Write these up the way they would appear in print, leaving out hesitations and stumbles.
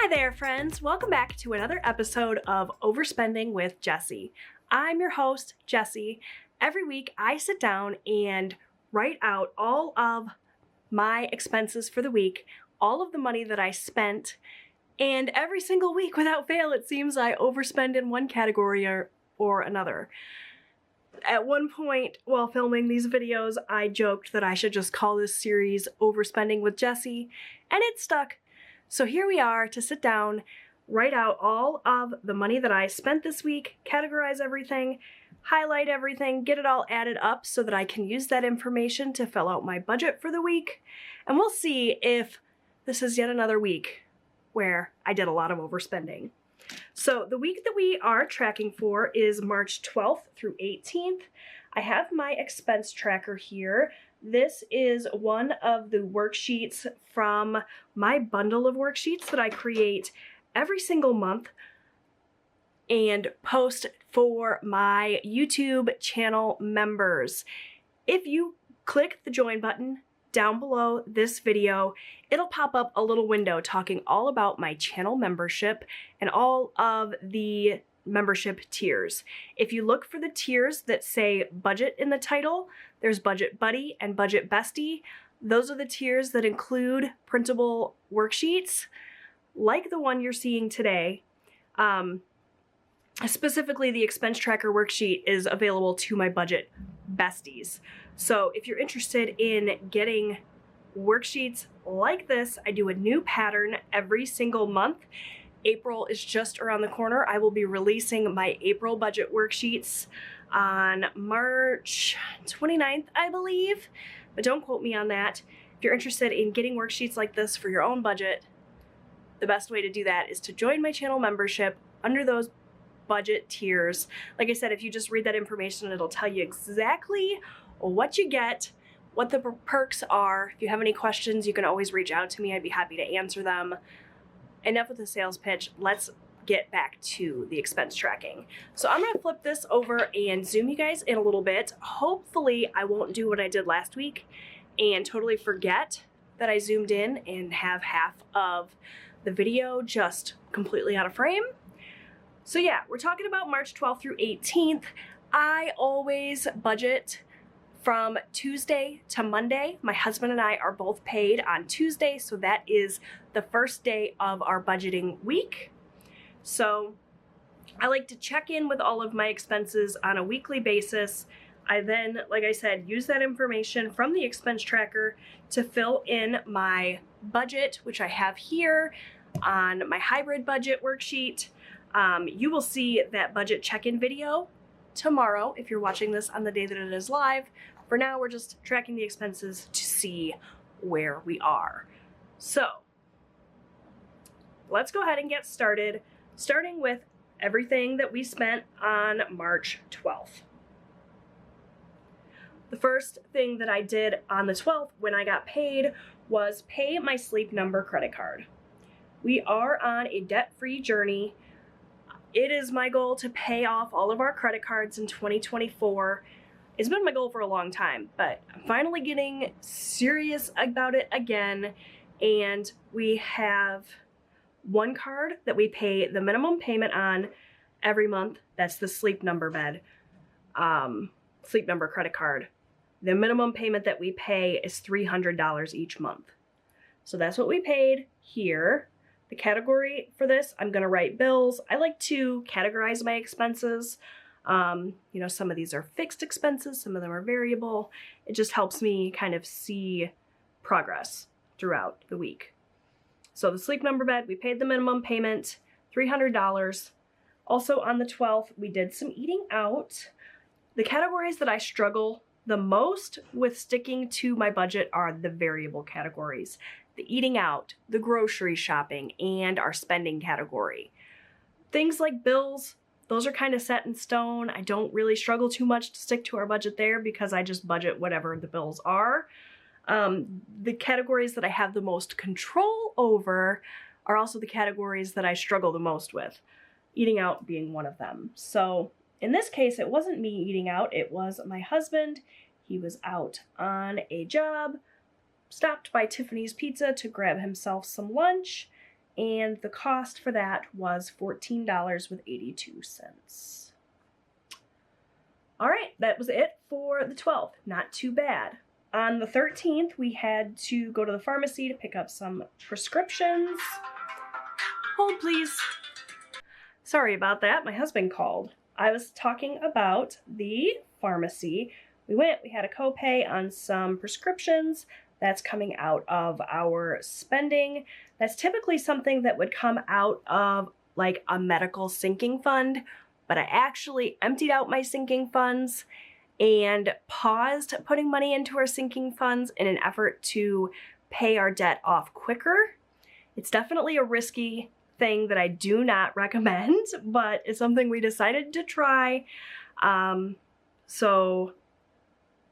there, friends. Welcome back to another episode of Overspending with Jessi. I'm your host, Jessi. Every week, I sit down and write out all of my expenses for the week, all of the money that I spent, and every single week, without fail, it seems I overspend in one category or another. At one point, while filming these videos, I joked that I should just call this series Overspending with Jessi, and it stuck. So here we are to sit down, write out all of the money that I spent this week, categorize everything, highlight everything, get it all added up so that I can use that information to fill out my budget for the week. And we'll see if this is yet another week where I did a lot of overspending. So the week that we are tracking for is March 12th through 18th. I have my expense tracker here. This is one of the worksheets from my bundle of worksheets that I create every single month and post for my YouTube channel members. If you click the join button down below this video, it'll pop up a little window talking all about my channel membership and all of the membership tiers. If you look for the tiers that say budget in the title, there's Budget Buddy and Budget Bestie. Those are the tiers that include printable worksheets like the one you're seeing today. Specifically, the expense tracker worksheet is available to my budget besties. So if you're interested in getting worksheets like this, I do a new pattern every single month. April is just around the corner. I will be releasing my April budget worksheets on March 29th, I believe, but don't quote me on that. If you're interested in getting worksheets like this for your own budget, the best way to do that is to join my channel membership under those budget tiers. Like I said, if you just read that information, it'll tell you exactly what you get, what the perks are. If you have any questions, you can always reach out to me. I'd be happy to answer them. Enough with the sales pitch. Let's get back to the expense tracking. So I'm going to flip this over and zoom you guys in a little bit. Hopefully I won't do what I did last week and totally forget that I zoomed in and have half of the video just completely out of frame. So yeah, we're talking about March 12th through 18th. I always budget from Tuesday to Monday. My husband and I are both paid on Tuesday, so that is the first day of our budgeting week. So I like to check in with all of my expenses on a weekly basis. I then, like I said, use that information from the expense tracker to fill in my budget, which I have here on my hybrid budget worksheet. You will see that budget check-in video tomorrow if you're watching this on the day that it is live. For now, we're just tracking the expenses to see where we are. So let's go ahead and get started, starting with everything that we spent on March 12th. The first thing that I did on the 12th when I got paid was pay my Sleep Number credit card. We are on a debt-free journey. It is my goal to pay off all of our credit cards in 2024. It's been my goal for a long time, but I'm finally getting serious about it again. And we have one card that we pay the minimum payment on every month. That's the Sleep Number Sleep Number credit card. The minimum payment that we pay is $300 each month. So that's what we paid here. The category for this, I'm going to write bills. I like to categorize my expenses. You know, some of these are fixed expenses, some of them are variable. It just helps me kind of see progress throughout the week. So the Sleep Number bed, we paid the minimum payment, $300. Also on the 12th, we did some eating out. The categories that I struggle the most with sticking to my budget are the variable categories. The eating out, the grocery shopping, and our spending category. Things like bills, those are kind of set in stone. I don't really struggle too much to stick to our budget there because I just budget whatever the bills are. The categories that I have the most control over are also the categories that I struggle the most with, eating out being one of them. So in this case, it wasn't me eating out, it was my husband. He was out on a job, stopped by Tiffany's Pizza to grab himself some lunch, and the cost for that was $14.82. All right, that was it for the 12th. Not too bad. On the 13th, we had to go to the pharmacy to pick up some prescriptions. Hold, please. Sorry about that. My husband called. I was talking about the pharmacy. We had a copay on some prescriptions. That's coming out of our spending. That's typically something that would come out of like a medical sinking fund, but I actually emptied out my sinking funds and paused putting money into our sinking funds in an effort to pay our debt off quicker. It's definitely a risky thing that I do not recommend, but it's something we decided to try. So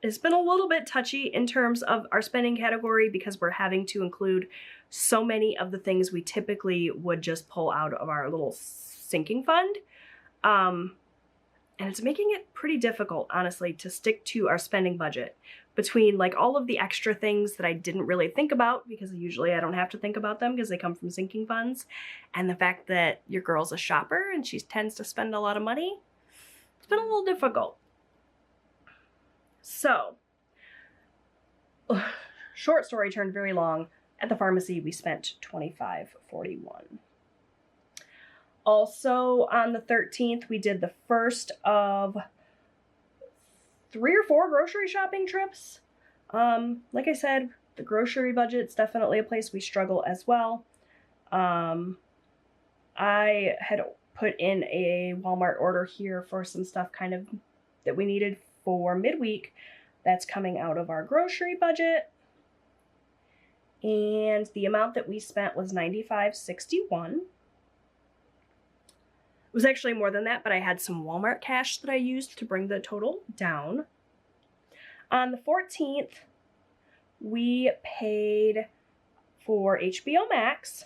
it's been a little bit touchy in terms of our spending category because we're having to include so many of the things we typically would just pull out of our little sinking fund. And it's making it pretty difficult, honestly, to stick to our spending budget between like all of the extra things that I didn't really think about because usually I don't have to think about them because they come from sinking funds, and the fact that your girl's a shopper and she tends to spend a lot of money. It's been a little difficult. So, short story turned very long. At the pharmacy, we spent $25.41. Also, on the 13th, we did the first of 3 or 4 grocery shopping trips. Like I said, the grocery budget's definitely a place we struggle as well. I had put in a Walmart order here for some stuff kind of that we needed for midweek. That's coming out of our grocery budget. And the amount that we spent was $95.61. It was actually more than that, but I had some Walmart cash that I used to bring the total down. On the 14th, we paid for HBO Max.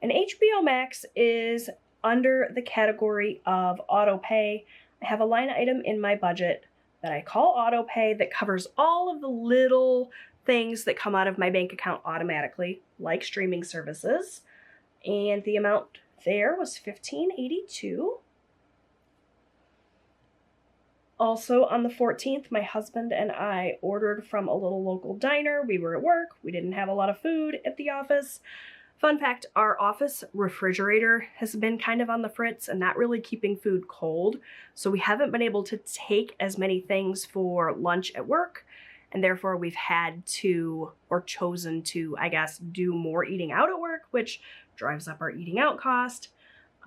And HBO Max is under the category of auto pay. I have a line item in my budget that I call auto pay that covers all of the little things that come out of my bank account automatically, like streaming services. And the amount there was $15.82. Also on the 14th, my husband and I ordered from a little local diner. We were at work. We didn't have a lot of food at the office. Fun fact, our office refrigerator has been kind of on the fritz and not really keeping food cold. So we haven't been able to take as many things for lunch at work. And therefore we've had to, or chosen to, I guess, do more eating out at work, which drives up our eating out cost.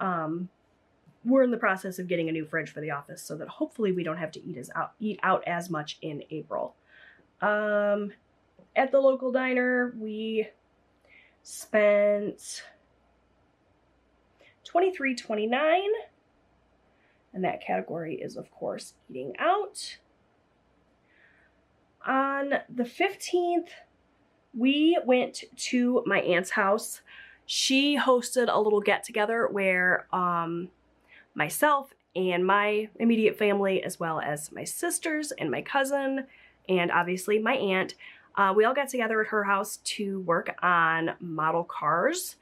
We're in the process of getting a new fridge for the office so that hopefully we don't have to eat out as much in April. At the local diner, we spent $23.29, and that category is, of course, eating out. On the 15th, we went to my aunt's house. She hosted a little get-together where myself and my immediate family, as well as my sisters and my cousin, and obviously my aunt, we all got together at her house to work on model cars.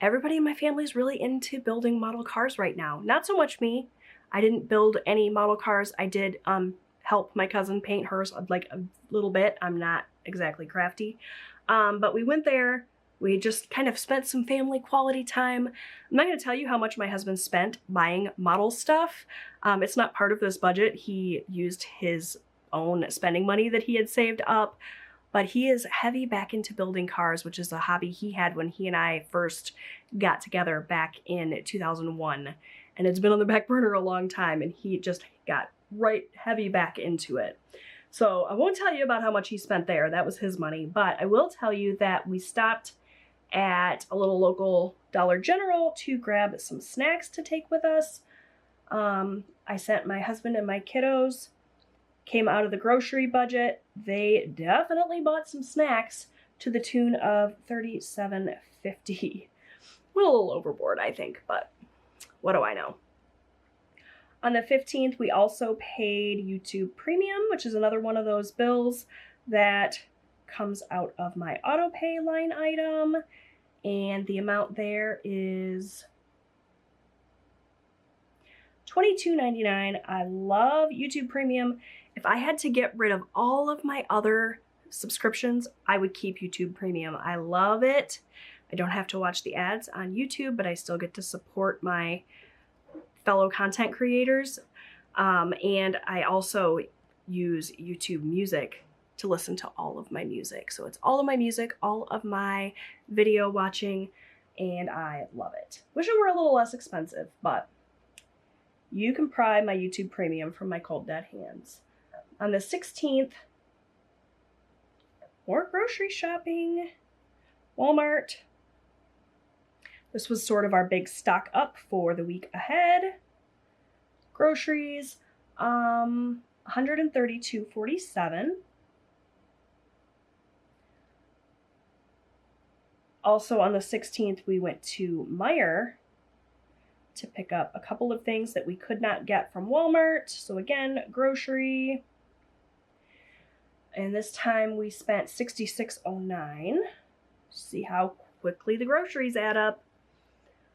Everybody in my family is really into building model cars right now. Not so much me. I didn't build any model cars. I did help my cousin paint hers like a little bit. I'm not exactly crafty. But we went there. We just kind of spent some family quality time. I'm not going to tell you how much my husband spent buying model stuff. It's not part of this budget. He used his own spending money that he had saved up. But he is heavy back into building cars, which is a hobby he had when he and I first got together back in 2001. And it's been on the back burner a long time, and he just got right heavy back into it. So I won't tell you about how much he spent there. That was his money. But I will tell you that we stopped at a little local Dollar General to grab some snacks to take with us. I sent my husband and my kiddos. Came out of the grocery budget. They definitely bought some snacks to the tune of $37.50. Went a little overboard, I think, but what do I know? On the 15th, we also paid YouTube Premium, which is another one of those bills that comes out of my auto pay line item. and the amount there is $22.99. I love YouTube Premium. If I had to get rid of all of my other subscriptions, I would keep YouTube Premium. I love it. I don't have to watch the ads on YouTube, but I still get to support my fellow content creators. And I also use YouTube Music to listen to all of my music. So it's all of my music, all of my video watching, and I love it. Wish it were a little less expensive, but you can pry my YouTube Premium from my cold dead hands. On the 16th, more grocery shopping. Walmart. This was sort of our big stock up for the week ahead. Groceries, $132.47. Also on the 16th, we went to Meijer to pick up a couple of things that we could not get from Walmart. So again, grocery. And this time we spent $66.09. See how quickly the groceries add up.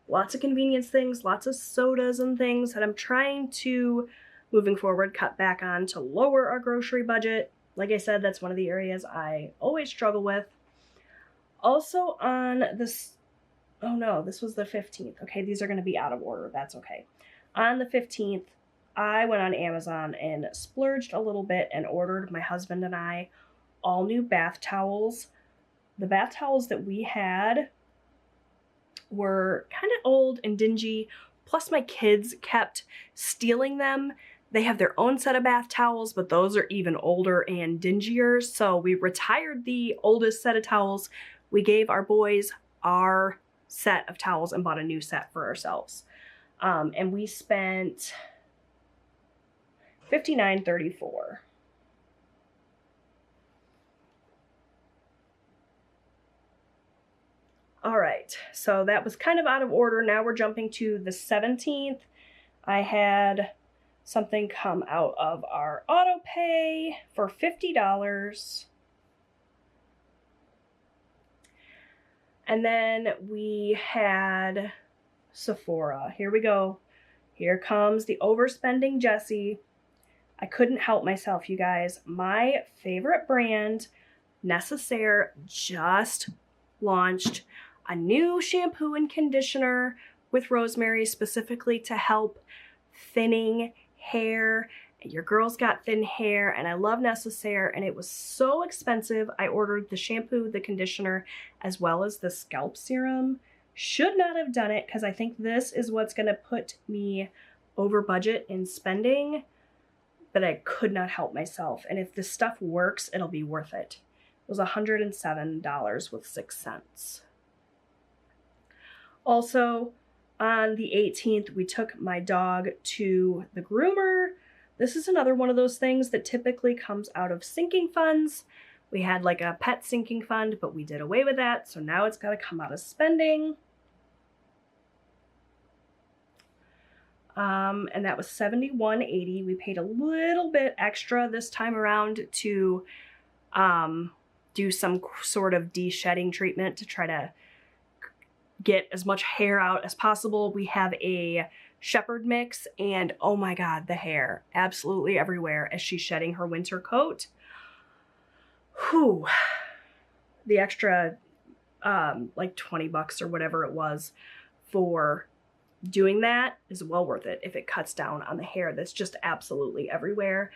Lots of convenience things, lots of sodas and things that I'm trying to, moving forward, cut back on to lower our grocery budget. Like I said, that's one of the areas I always struggle with. Also on this, oh no, this was the 15th. Okay, these are going to be out of order. That's okay. On the 15th, I went on Amazon and splurged a little bit and ordered, my husband and I, all new bath towels. The bath towels that we had were kind of old and dingy, plus my kids kept stealing them. They have their own set of bath towels, but those are even older and dingier, so we retired the oldest set of towels. We gave our boys our set of towels and bought a new set for ourselves. And we spent $59.34. All right, so that was kind of out of order. Now we're jumping to the 17th. I had something come out of our auto pay for $50. And then we had Sephora. Here we go. Here comes the overspending Jessi. I couldn't help myself, you guys. My favorite brand, Necessaire, just launched a new shampoo and conditioner with rosemary specifically to help thinning hair. Your girl's got thin hair, and I love Necessaire, and it was so expensive. I ordered the shampoo, the conditioner, as well as the scalp serum. Should not have done it because I think this is what's going to put me over budget in spending, but I could not help myself. And if this stuff works, it'll be worth it. It was $107.06. Also, on the 18th, we took my dog to the groomer. This is another one of those things that typically comes out of sinking funds. We had like a pet sinking fund, but we did away with that, so now it's got to come out of spending. And that was $71.80. We paid a little bit extra this time around to do some sort of de-shedding treatment to try to get as much hair out as possible. We have a shepherd mix, and oh my god, the hair absolutely everywhere as she's shedding her winter coat. Whew. The extra like $20 or whatever it was for doing that is well worth it if it cuts down on the hair that's just absolutely everywhere.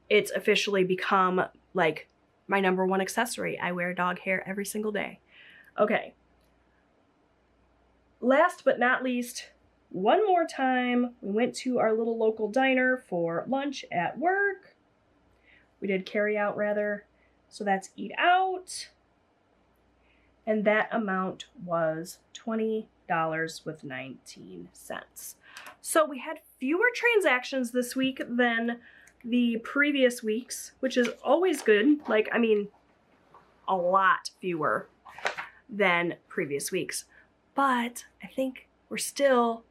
It's officially become like my #1 accessory. I wear dog hair every single day. Okay. Last but not least, one more time, we went to our little local diner for lunch at work. We did carry out rather, so that's eat out. And that amount was $20.19. So we had fewer transactions this week than the previous weeks, which is always good. Like, I mean, a lot fewer than previous weeks. But I think we're still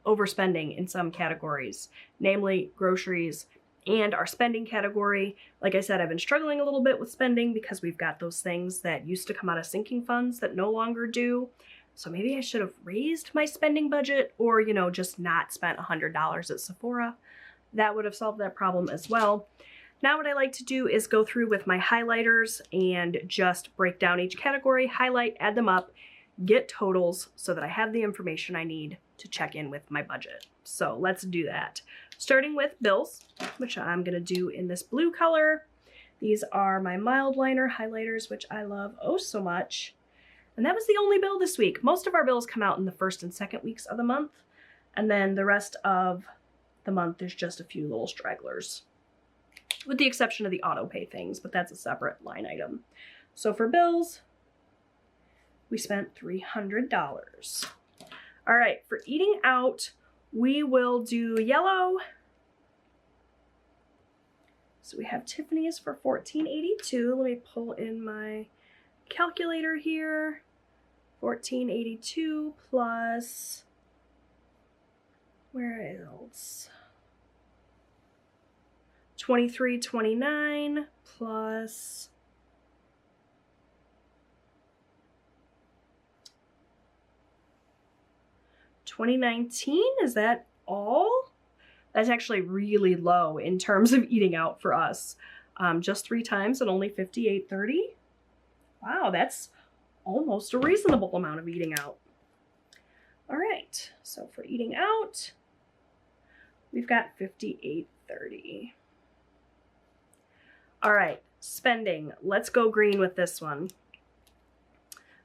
overspending in some categories, namely groceries and our spending category. Like I said, I've been struggling a little bit with spending because we've got those things that used to come out of sinking funds that no longer do. So maybe I should have raised my spending budget or, you know, just not spent $100 at Sephora. That would have solved that problem as well. Now what I like to do is go through with my highlighters and just break down each category, highlight, add them up, get totals so that I have the information I need to check in with my budget. So let's do that. Starting with bills, which I'm gonna do in this blue color. These are my mild liner highlighters, which I love oh so much. And that was the only bill this week. Most of our bills come out in the first and second weeks of the month. And then the rest of the month, there's just a few little stragglers, with the exception of the auto pay things, but that's a separate line item. So for bills, we spent $300. All right, for eating out, we will do yellow. So we have Tiffany's for $14.82. Let me pull in my calculator here. $14.82 plus, where else? $23.29 plus $20.19. Is that all? That's actually really low in terms of eating out for us. Just 3 times at only $58.30. Wow, that's almost a reasonable amount of eating out. All right, so for eating out, we've got $58.30. All right, spending. Let's go green with this one.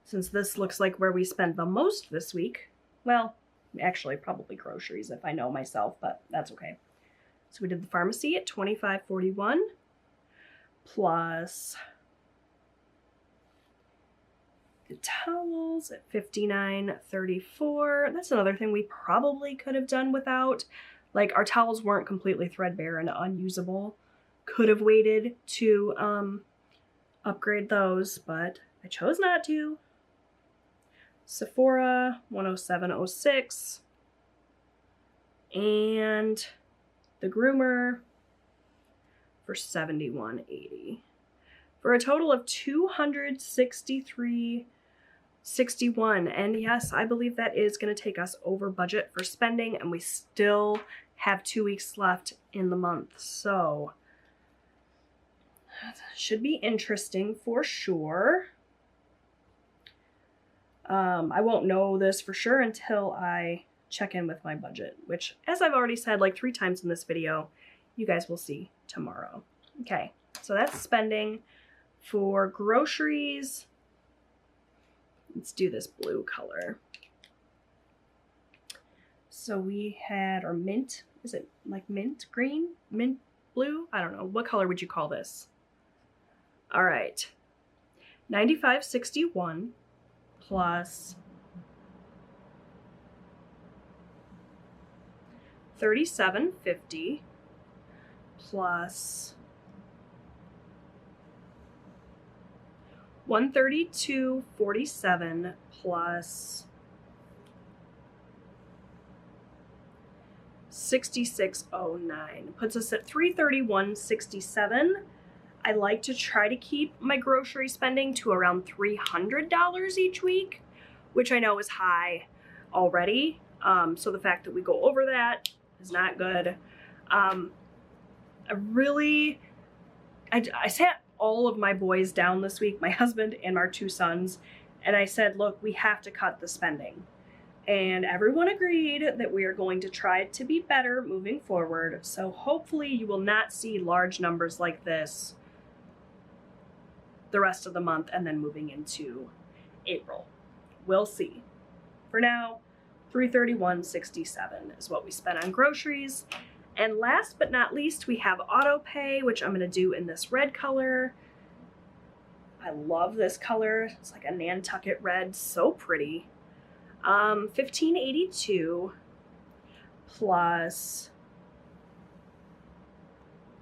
Since this looks like where we spend the most this week. Well, actually probably groceries if I know myself, but that's okay. So we did the pharmacy at $25.41 plus the towels at $59.34. That's another thing we probably could have done without. Like, our towels weren't completely threadbare and unusable. Could have waited to upgrade those, but I chose not to. Sephora, $107.06. And the groomer for $71.80. For a total of $263.61. And yes, I believe that is going to take us over budget for spending, and we still have 2 weeks left in the month. So should be interesting for sure. I won't know this for sure until I check in with my budget, which, as I've already said like 3 times in this video, you guys will see tomorrow. Okay, so that's spending. For groceries, let's do this blue color. So we had our mint, is it like mint green, mint blue? I don't know. What color would you call this? All right, $95.61 plus $37.50 plus $132.47 plus $66.09 puts us at $331.67. I like to try to keep my grocery spending to around $300 each week, which I know is high already. So the fact that we go over that is not good. I sat all of my boys down this week, my husband and our 2 sons, and I said, look, we have to cut the spending. And everyone agreed that we are going to try to be better moving forward. So hopefully you will not see large numbers like this the rest of the month and then moving into April. We'll see. For now, $331.67 is what we spent on groceries. And last but not least, we have auto pay, which I'm going to do in this red color. I love this color. It's like a Nantucket red, so pretty. $15.82 plus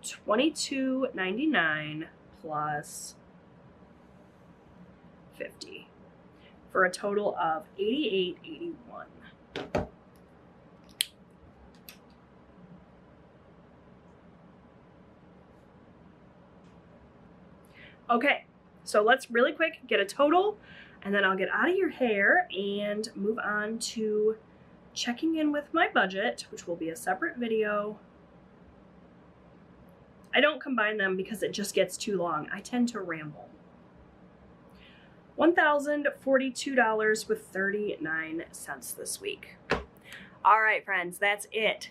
$22.99 plus $50 for a total of $88.81. Okay, so let's really quick get a total. And then I'll get out of your hair and move on to checking in with my budget, which will be a separate video. I don't combine them because it just gets too long. I tend to ramble. $1,042.39 this week. All right, friends, that's it.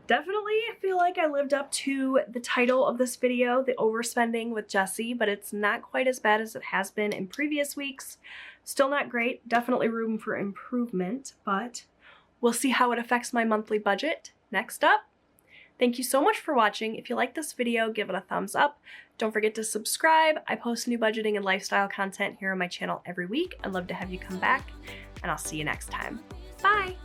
Definitely feel like I lived up to the title of this video, the overspending with Jessi, but it's not quite as bad as it has been in previous weeks. Still not great, definitely room for improvement, but we'll see how it affects my monthly budget. Next up, thank you so much for watching. If you like this video, give it a thumbs up. Don't forget to subscribe. I post new budgeting and lifestyle content here on my channel every week. I'd love to have you come back, and I'll see you next time. Bye!